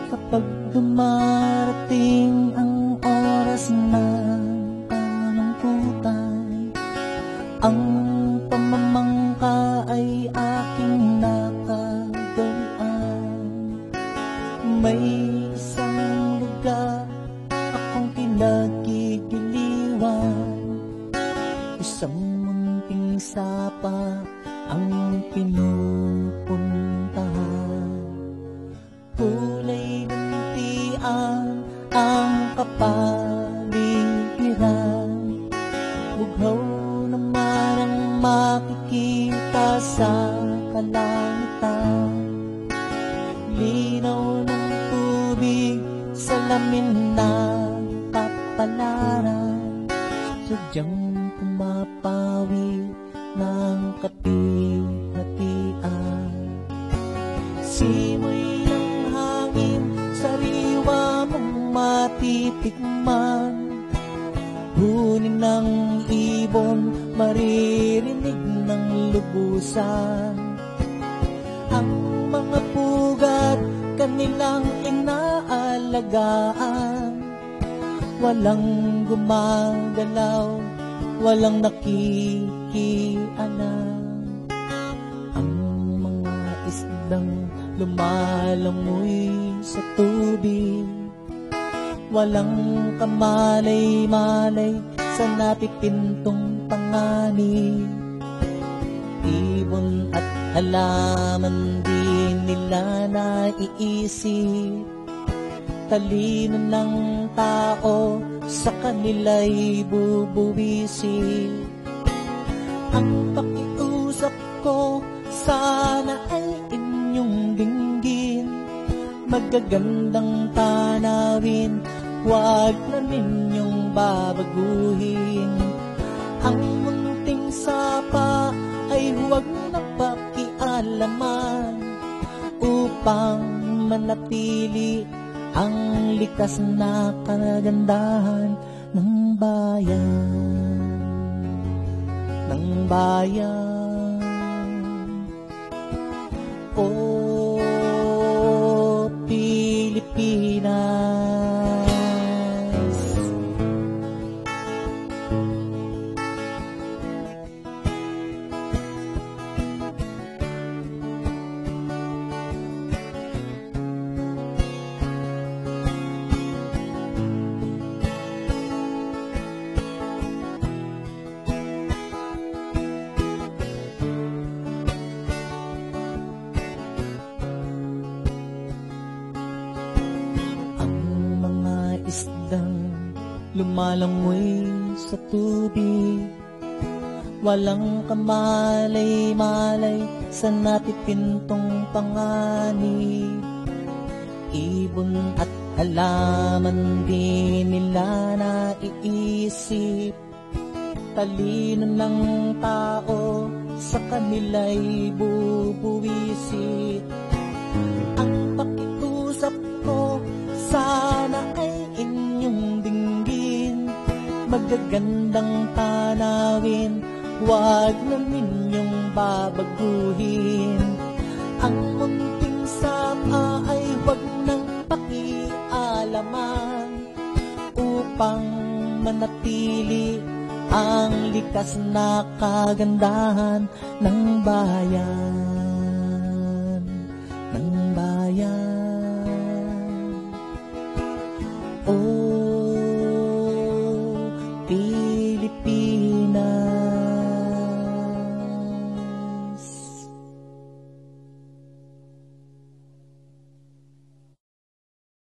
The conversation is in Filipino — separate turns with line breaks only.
Kapag dumarating ang oras ng kalungkutan, ang pamamangka ay aking nakagawian. May isang lugar akong pinagigiliwan, isang munting sapa ang pinupuntahan. Kulay luntian ang kapaligiran, bughaw naman ang makikita sa kalangitan. Linaw ng tubig sa lamin ng kapalaran, sadyang pumapawi ng kapihatian. Simoy ng hangin, sariwa mong matitikman, huni ng ibon, maririnig ng lubusan. Ang mga pugat, kanilang inaalagaan, walang gumagalaw, walang nakikialam. Ang mga isdang lumalangoy sa tubig, walang kamalay-malay sa napipintong panganib. Ibon at halaman di nila naiisip, talino ng tao sa kanila'y bubuwisit. Ang pakiusap ko, sana ay inyong dinggin, magagandang tanawin, huwag na ninyong babaguhin. Ang munting sapa ay huwag na pakialaman, upang manatili ang likas na kagandahan ng bayan, ng bayan. O Pilipinas. Isdang lumalangoy sa tubig, walang kamalay-malay sa napipintong panganib. Ibon at halaman di nila naiisip, talino ng tao sa kanila'y bubuwisit. Ang pakiusap ko, sana ay inyong dinggin, magagandang tanawin, huwag na ninyong babaguhin. Ang munting sapa ay huwag nang pakialaman, upang manatili ang likas na kagandahan ng bayan, ng bayan. Oh